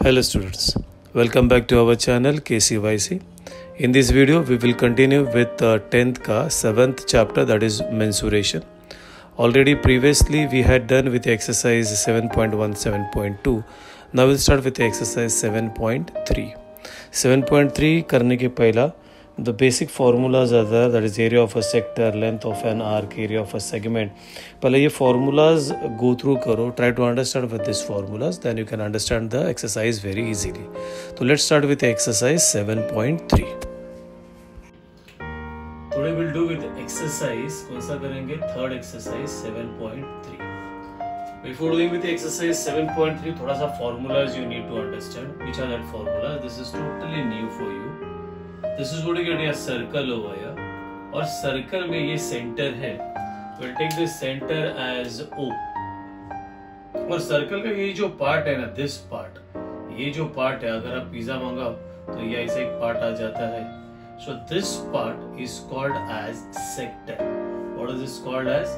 Hello students, welcome back to our channel KCYC. In this video we will continue with 10th ka 7th chapter, that is mensuration. Already previously we had done with exercise 7.1, 7.2. Now we'll start with exercise 7.3. 7.3 करने के पहला the basic formulas are there, that is area of a sector, length of an arc, area of a segment. पहले ये formulas go through करो, try to understand with these formulas, then you can understand the exercise very easily. So let's start with exercise 7.3. Today we'll do with exercise, कौन सा करेंगे? Third exercise 7.3. Before doing with the exercise 7.3, थोड़ा सा formulas you need to understand. Which are that formulas? This is totally new for you. This is going to get a circle over here, और circle में ये center है. We'll take this center as O. और circle का ये जो part है ना, this part, ये जो part है, अगर आप पिज़्ज़ा मंगाओ तो ये ऐसे एक part आ जाता है. So this part is called as sector. What is this called as?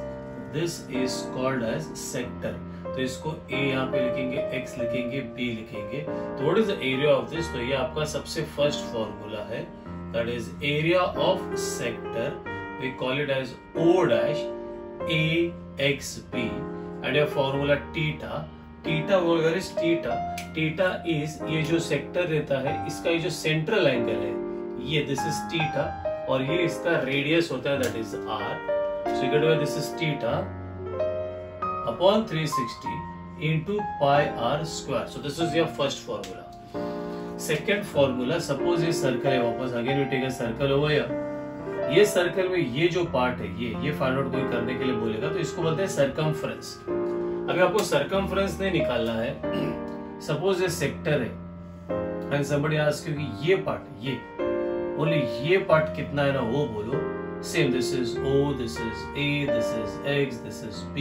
This is called as sector. तो इसको A यहाँ पे लिखेंगे, X लिखेंगे, B लिखेंगे. तो what is the area of this? तो ये आपका सबसे first formula है. That is area of sector. We call it as O dash AXB. And your formula theta. Theta where is theta? Theta is ये जो sector रहता है, इसका ये जो central angle है, ये this is theta, और ये इसका radius होता है, that is R. So you get where this is theta upon 360 into pi r square. So this is your first formula. Second formula, suppose ये सर्कल है, वापस again we take a circle over here. ये circle में ये जो part है, ये find out कोई करने के लिए बोलेगा तो इसको बोलते हैं सर्कमफ्रेंस. अगर आपको सर्कमफ्रेंस नहीं निकालना है, सपोज ये सेक्टर है एंड समबडी आस्क यू कि ये पार्ट, ये ओनली ये पार्ट कितना है ना, वो बोलो. Same, this is O, this is A, this is X, this is B.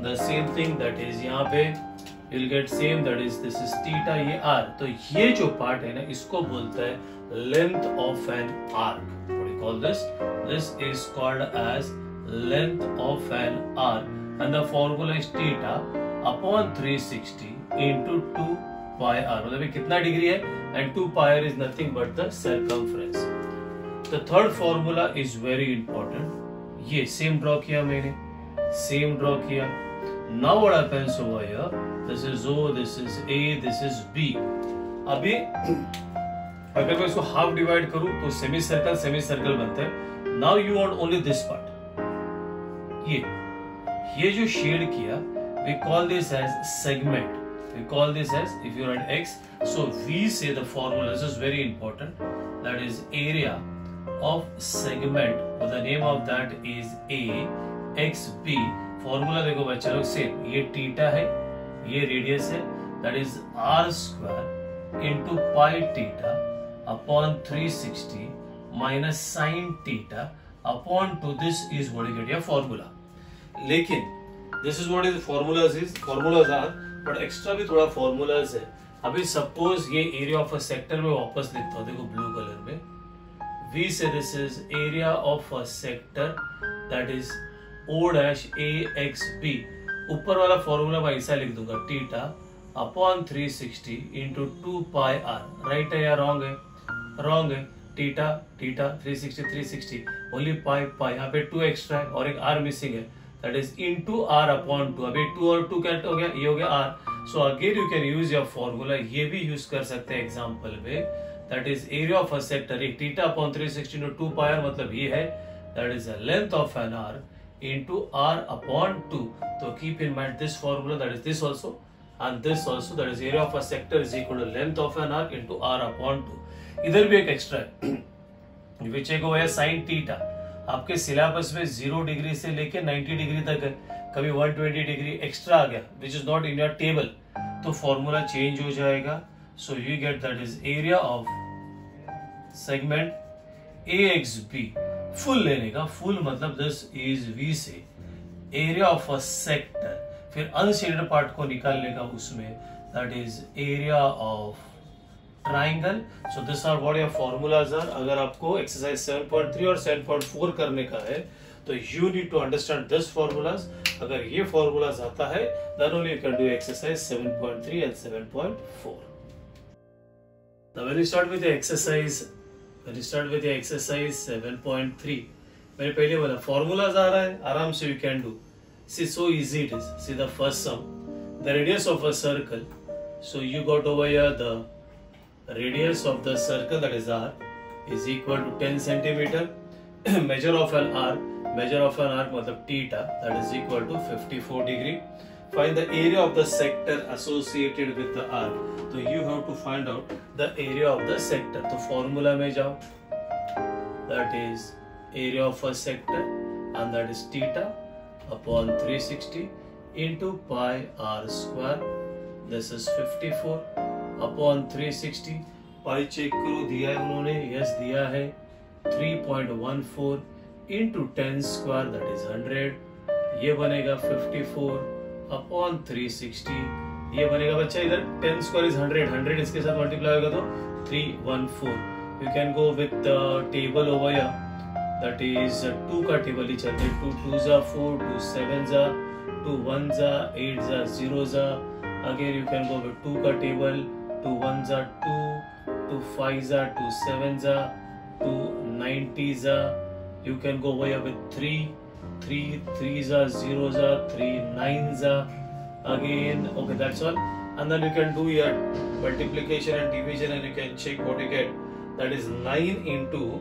The same thing that is यहाँ पे you'll get same, that is this is theta, ये r. तो ये जो part है ना, इसको बोलता है length of an arc. What do you call this? This is called as length of an arc, and the formula is theta upon 360 into 2 pi r. मतलब ये कितना डिग्री है, and 2 pi r is nothing but the circumference. The third formula is very important. ये same draw किया मैंने, same draw किया. Now what happens over here? This is O, this is A, this is B. अभी अगर मैं इसको half divide करूं तो सेमी सर्कल बनता है. Now you want only this part. ये जो शेड किया, we call this as segment. We call this as, if you write X, so we say the formula, this is very important, that is area of segment, but the name of that is AXB. Formula देखो बच्चा लोग, same, ये theta है, ये radius है, that is r square into pi theta upon 360 minus sine theta upon 2. This is what you get your formula. लेकिन this is what is formulas are, but extra भी थोड़ा फॉर्मूलाज है. अभी suppose ये area of a sector में वापस लिखता हूं, देखो ब्लू कलर में. वी से this is area of a sector, that is O dash AXB. ऊपर वाला फॉर्मूला मैं ऐसा लिख दूंगा, थीटा अपॉन 360 इंटू 2 पाई r. राइट है या रॉन्ग है? रॉन्ग है. थीटा 360 ओनली पाई. यहाँ पे 2 एक्स्ट्रा है और एक r मिसिंग है, that is into r upon 2. अभी 2 और 2 क्या हो गया? ये हो गया r. So again you can use your formula. ये भी यूज कर सकते हैं एग्जाम्पल में, that is area of a sector. एक थीटा अपॉन 360 इंटू 2 पाई r, मतलब ये है, that is the length of N arc into r upon 2. So keep in mind this formula, that is this also and this also, that is area of a sector is equal to length of an arc into r upon 2. इधर भी एक extra है, which एक है sin theta. आपके syllabus में 0 degree से लेके 90 डिग्री तक है, कभी 120 डिग्री एक्स्ट्रा आ गया which is not in your table, तो फॉर्मूला चेंज हो जाएगा. So you get that is area of segment AXB. Full लेने का, फुल मतलब this is we say area of a sector. फिर अनशेडेड पार्ट को निकालने का उसमें, that is area of triangle. So this are what your formulas are. अगर आपको एक्सरसाइज 7.3 और 7.4 करने का है तो you need to understand this formulas. अगर ये फॉर्मूलाज आता है, then only you can do exercise 7.3 and 7.4. Now when you start with the exercise 7.3, मैंने पहले बोला formulas आ रहा है, आराम से you can do. See, so easy it is. See the first sum, the radius of a circle. So you got over here the radius of the circle, that is r, is equal to 10 centimeter. Measure of an arc मतलब theta, that is equal to 54 degree. Find the area of the sector associated with the arc. So you have to find out the area of the sector. तो formula में जाओ, that is area of a sector, and that is theta upon 360 into pi r square. This is 54 upon 360. pi check करो, दिया है उन्होंने, yes दिया है 3.14 into 10 square, that is 100. ये बनेगा 54 upon 360. ये बनेगा बच्चा, इधर 10 square is 100 इसके साथ मल्टीप्लाई होगा तो 314. You can go with the table over here, that is 2 का टेबल ही चलते हैं. 2 2s are 4, 2 7s are 2 1s are 8s are 0s are. Again you can go with 2 का table, 2 1s are 2, 2 5s are 2 7s are 2 90s are. You can go over here with 3 3s are 0s are 3 9s are. Again, okay, that's all. And then you can do your multiplication and division and you can check what you get. That is 9 into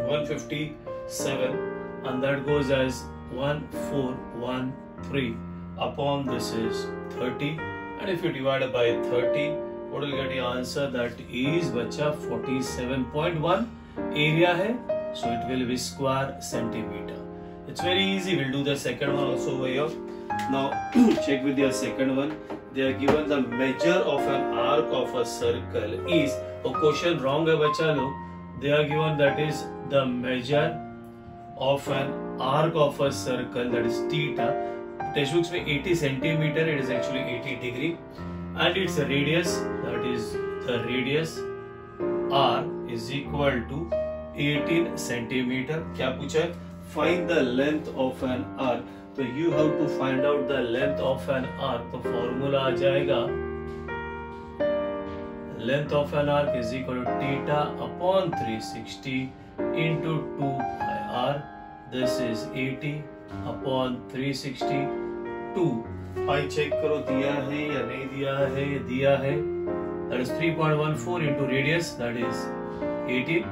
157, and that goes as 1413 upon this is 30. And if you divide it by 30, what will get your answer? That is bacha 47.1 area hai, so it will be square centimeter. It's very easy. We'll do the second one also over here. Now check with your second one. They are given the measure of an arc of a circle is, oh question wrong hai bacha log. They are given that is the measure of an arc of a circle, that is theta. Textbooks में 80 centimeter, it is actually 80 degree, and its radius, that is the radius r is equal to 18 centimeter. क्या पूछा है? Find the length of an arc. तो you have to find out the length of an arc. तो formula आ जाएगा, length of an arc is equal to theta upon 360 into 2 pi r. This is 80 upon 360 2. pi check करो, दिया है या नहीं दिया है? दिया है. That is 3.14 into radius, that is 18.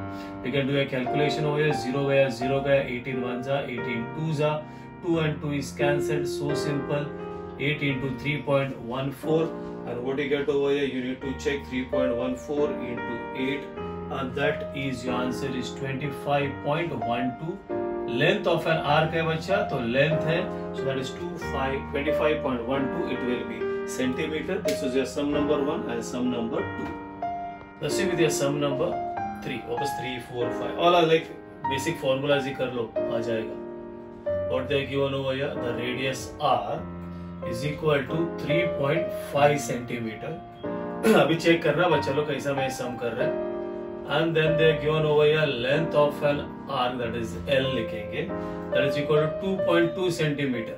You can do a calculation over here. 0 गया, 0 गया, 18 1s are 18 2s are 2 and 2 is cancelled. So simple. 8 into 3.14. And what you get over here, you need to check 3.14 into 8, and that is your answer is 25.12. Length of an arc है बच्चा, तो length है, so that is 25.12. It will be centimeter. This is your sum number 1 and sum number 2. Let's see with your sum number 3. Opus 3, 4, 5. All are like basic formulas ही कर लो, आ जाएगा. What they are given over here, the radius r is equal to 3.5 centimeter. अभी check करना बच्चा लोग कैसा मैं सम कर रहा है. And then they are given over here length of an arc, that is L लिखेंगे, that is equal to 2.2 centimeter.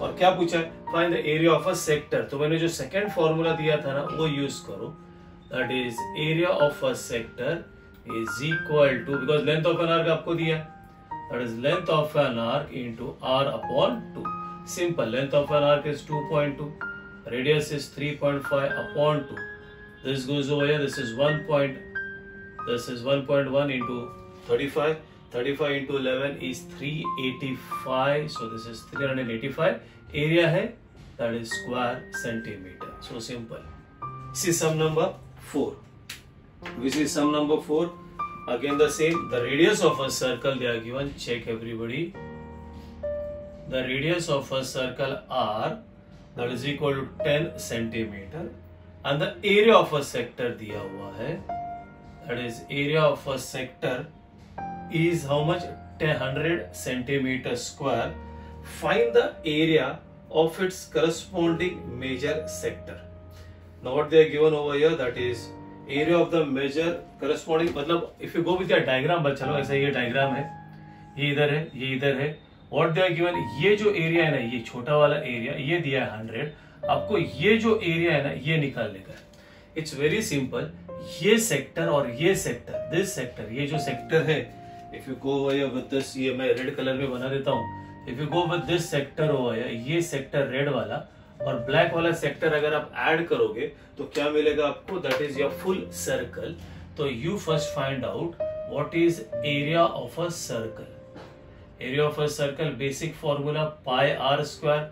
और क्या पूछा है? Find the area of a sector. तो मैंने जो second formula दिया था ना वो use करो. That is area of a sector is equal to, because length of an arc आपको दिया, that is length of an arc into r upon 2. Simple. Length of an arc is 2.2. Radius is 3.5 upon 2. This goes over here. This is 1.1 into 35. 35 into 11 is 385. So this is 385. Area है, that is square centimeter. So simple. See sum number 4. Which is sum number 4. Again the same. The radius of a circle they are given. Check everybody. The radius of a circle r, that is equal to 10 centimeter, and the area of a sector दिया हुआ है, that is area of a sector is how much? 100 centimeter square. Find the area of its corresponding major sector. Now what they are given over here, that is area of the major corresponding, मतलब if you go with your diagram बच्चा लोग, ऐसा ये diagram है, ये इधर है, ये इधर है. What they are given, ये जो area है ना, ये छोटा वाला area, ये दिया है 100. आपको ये जो area है ना, ये निकालने का है. It's very simple. ये सेक्टर और ये सेक्टर, दिस सेक्टर, ये जो सेक्टर है, if you go over with this, ये मैं रेड कलर में बना देता हूँ, if you go with this sector over, ये सेक्टर रेड वाला और ब्लैक वाला सेक्टर अगर आप ऐड करोगे तो क्या मिलेगा आपको, that is your full circle. तो you first find out what is area of a circle. Area of a circle basic formula pi are square,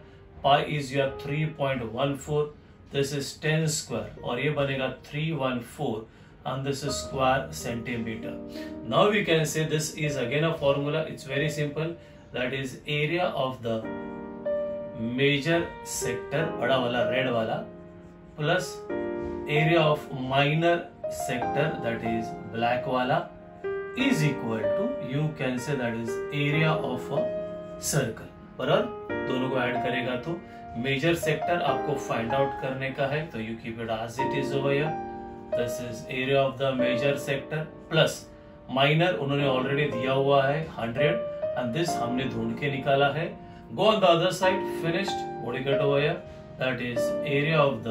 pi is your 3.14, this is 10 square और ये बनेगा 314 and this is square centimeter. Now we can say this is again a formula. It's very simple. That is area of the major sector, बड़ा वाला red वाला, plus area of minor sector, that is black वाला, is equal to, you can say that is area of a circle. बराबर, दोनों को add करेगा तो major sector आपको फाइंड आउट करने का है, तो you keep it as it is over here. This is area of the major sector plus minor उन्होंने ऑलरेडी दिया हुआ है 100 एंड दिस हमने ढूंढ के निकाला है. Go on the other side, finished. What you get over here, that is area of the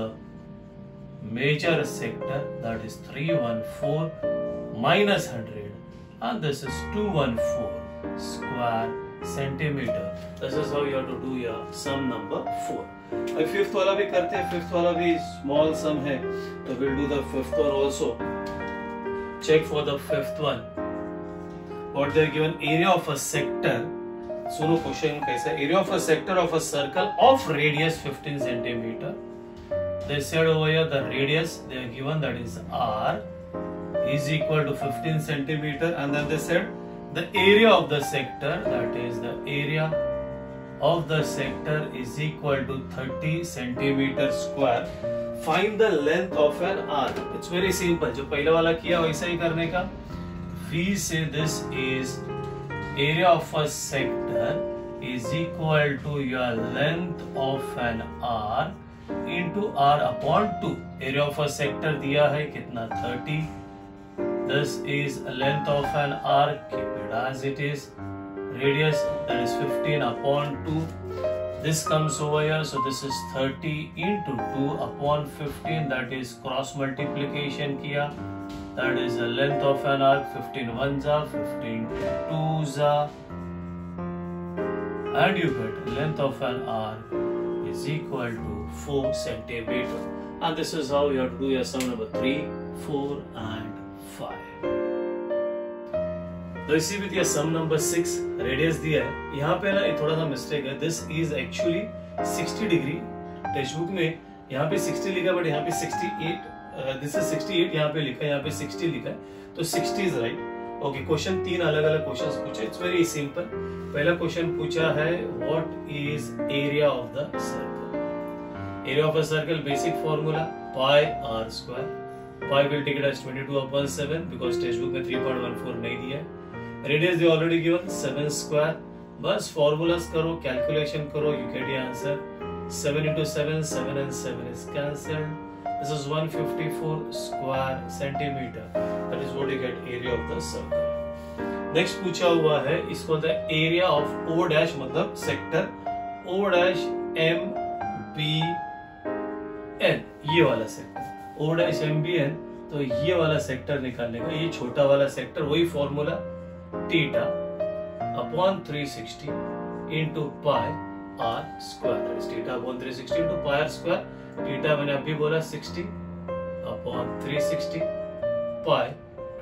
major sector, that is 314 minus 100 and this is 214 square centimeter. This is how you have to do your sum number 4. अब fifth वाला भी करते हैं. Fifth वाला भी small सम है, तो we'll do the fifth one also. Check for the fifth one. What they are given, area of a sector. सुनो क्वेश्चन कैसा है. Area of a sector of a circle of radius 15 centimeter. They said over here the radius they are given, that is r, is equal to 15 centimeter, and then they said the area of the sector, that is the area of the sector is equal to 30 centimeter square. Find the length of an arc. It's very simple. जो पहले वाला किया वैसा ही करने का. We say this is area of a sector is equal to your length of an arc into r upon 2. Area of a sector दिया है कितना, 30. This is length of an arc, keep it as it is. Radius, that is 15 upon 2. This comes over here, so this is 30 into 2 upon 15, that is cross multiplication kiya. That is the length of an arc, 15 ones are, 15 twos are, and you get length of an arc is equal to 4 centimeter. And this is how you have to do your sum number 3, 4 and 5. तो इसी with your sum number 6, radius दिया है. यहाँ पे ना थोड़ा सा mistake है. This is actually 60 degree. Text book में यहाँ पे 60 लिखा है, बट यहाँ पे 68, दिस इज 68 यहाँ पे लिखा है, यहाँ पे 60 लिखा है, तो 60 इज राइट. ओके, क्वेश्चन 3 अलग अलग क्वेश्चंस पूछे. It's very simple. पहला क्वेश्चन पूछा है what is area of the circle. Area of a circle basic formula pi are square. Pi will take it as 22/7 because text book में 3.14 नहीं दिया है. Radius they already given 7 square. बस formulas करो, calculation करो, you get your answer. 7 into 7, 7 and 7 is cancelled. This is 154 square centimeter. That is what you get area of the circle. Next पूछा हुआ है, इसको the area of O dash, मतलब sector O dash M B N, ये वाला sector O dash M B N. तो ये वाला सेक्टर निकालने का, ये छोटा वाला सेक्टर, वही formula theta upon 360 into pi r square. That is theta upon 360 into pi r square. Theta मैंने अभी बोला 60 upon 360 pi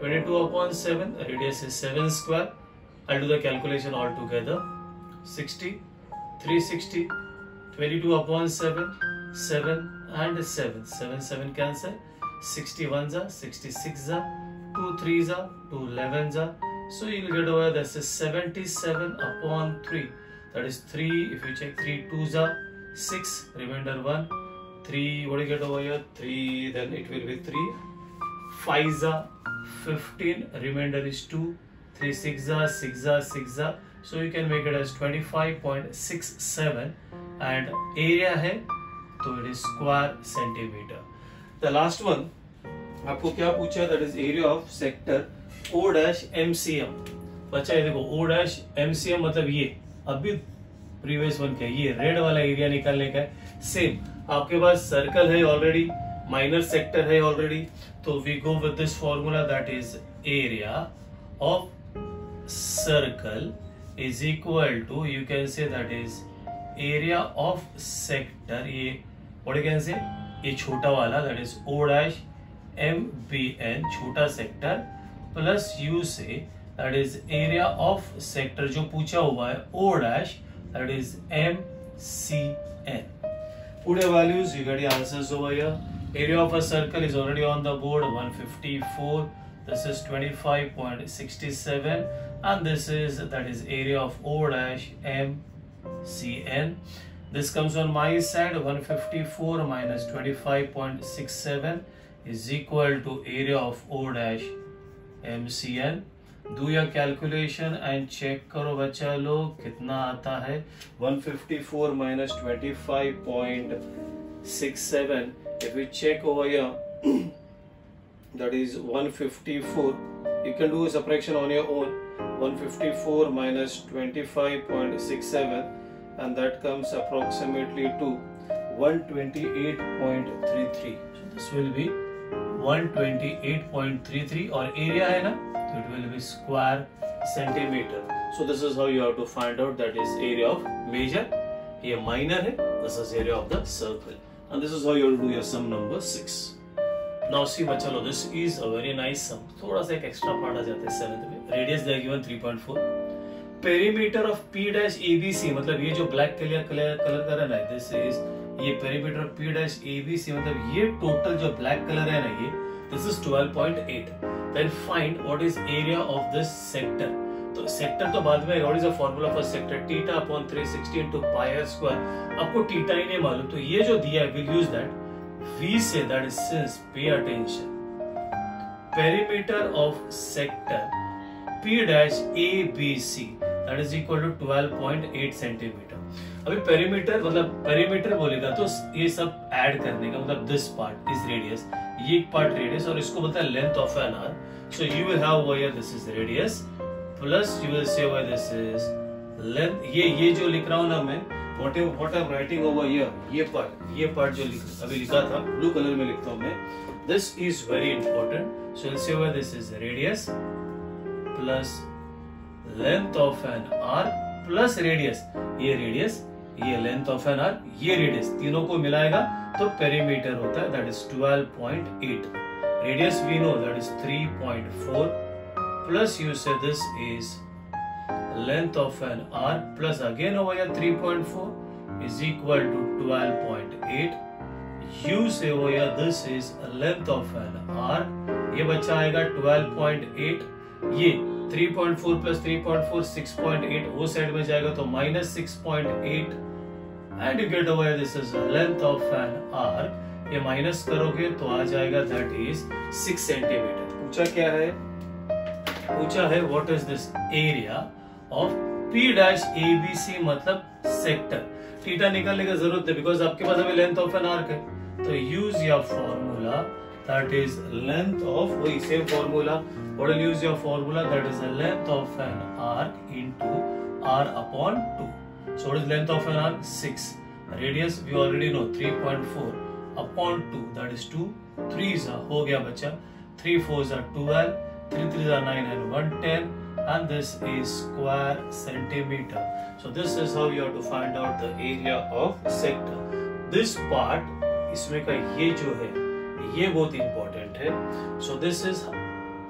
22/7. Radius is 7 square. I'll do the calculation all together. 60, 360, 22/7, 7 and 7. 7 cancel. 61s are, 66s are, 2 3s are, 2 11s are. So you will get over this is 77/3. That is 3. If you check 3 2s are 6, remainder 1. 3. What do you get over here? 3. Then it will be 3. 5s are 15. Remainder is 2. 3 6s are 6s are 6s are. So you can make it as 25.67. And area है तो it is square centimeter. The last one आपको क्या पूछा? That is area of sector O dash MCM. बच्चा ये देखो O dash MCM मतलब ये अभी प्रीवियस वन का ये रेड वाला एरिया निकालने का है. सेम आपके पास सर्कल है ऑलरेडी, माइनर सेक्टर है ऑलरेडी, तो we go with this formula that is area of circle is equal to, you can say that is area of sector, ये व्हाट यू कैन से, ये छोटा वाला that is O dash M B N छोटा sector, plus you say that is area of sector जो पूछा हुआ है O dash that is M C N. Put your values, you get your answers over here. Area of a circle is already on the board, 154. This is 25.67, and this is that is area of O dash M C N. This comes on my side, 154 minus 25.67 is equal to area of O dash M C N. Do your calculation and check करो बच्चा लोग कितना आता है. 154 minus 25.67, if we check over here that is 154, you can do a subtraction on your own. 154 minus 25.67 and that comes approximately to 128.33. So this will be 128.33 और area है ना, it will be square centimeter. So this is how you have to find out that is area of major, ये minor है, this is area of the circle, and this is how you have to do your sum number 6. Now see बच्चा लो, this is a very nice sum. थोड़ा सा एक extra part आ जाता है 7th में. Radius they are given 3.4. Perimeter of P dash ABC, मतलब ये जो black कलर कर रहा है, this is ये perimeter of P dash ABC, मतलब ये total जो black कलर है ना, ये this is 12.8. Then find what is area of this sector. तो सेक्टर तो बाद में, what is the formula for sector? Theta upon 360 into pi r square. आपको थीटा ही नहीं मालूम, तो ये जो दिया है we'll use that. We say that is, since, pay attention, perimeter of sector P dash ABC that is equal to 12.8 centimeter. अभी perimeter मतलब perimeter बोलेगा तो ये सब ऐड करने का मतलब this part is radius, ये एक part radius और इसको बोलता है length of an arc. So you will have over here this is radius plus you will say over this is length. ये जो लिख रहा हूँ ना मैं, what I'm writing over here, ये part जो अभी लिखा था blue color में लिखता हूँ मैं, this is very important. So you'll say over this is radius plus length of an arc plus radius, ये radius, ये length of an arc, ये radius, तीनों को मिलाएगा तो perimeter होता है that is 12.8. Radius we know that is 3.4 plus you say this is length of an arc plus again over here 3.4 is equal to 12.8. You say over here this is length of an arc, ये बच्चा आएगा 12.8, ये 3.4 plus 3.4 6.8, वो side में जाएगा तो minus 6.8 and you get over here this is length of an arc, ये minus करोगे तो आ जाएगा that is 6 centimeter. पूछा क्या है? पूछा है what is this area of P dash ABC मतलब सेक्टर. थीटा निकालने का जरूरत है बिकॉज आपके पास अभी लेंथ ऑफ एन आर्क है, तो use your formula that is length of, वही same formula, what will use your formula that is the length of N arc into r upon 2. So what is length of an arc? 6. Radius we already know 3.4 upon 2 that is 2. 3s हो गया बच्चा, 3 4s are 12, 3 3s are 9 and 110 and this is square centimeter. So this is how you have to find out the area of sector. This part इसमें का ये जो है ये बहुत important है. So this is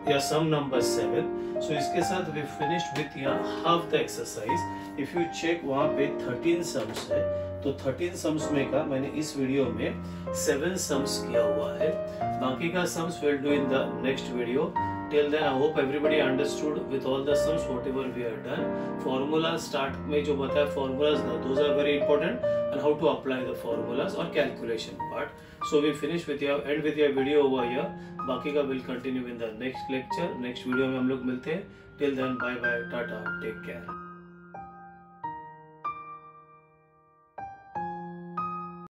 your sum number 7. So इसके साथ we finished with your half the exercise. If you check वहाँ पे 13 sums है, तो 13 sums में का मैंने इस वीडियो में 7 sums किया हुआ है. बाकी का sums we'll do in the next video. Till then I hope everybody understood with all the sums whatever we have done. Formula start में जो बताया formulas those are very important and how to apply the formulas or calculation part. So we finish with your end with your video over here. बाकी का will continue in the next lecture. Next video में हम लोग मिलते हैं. Till then bye bye, tata, take care.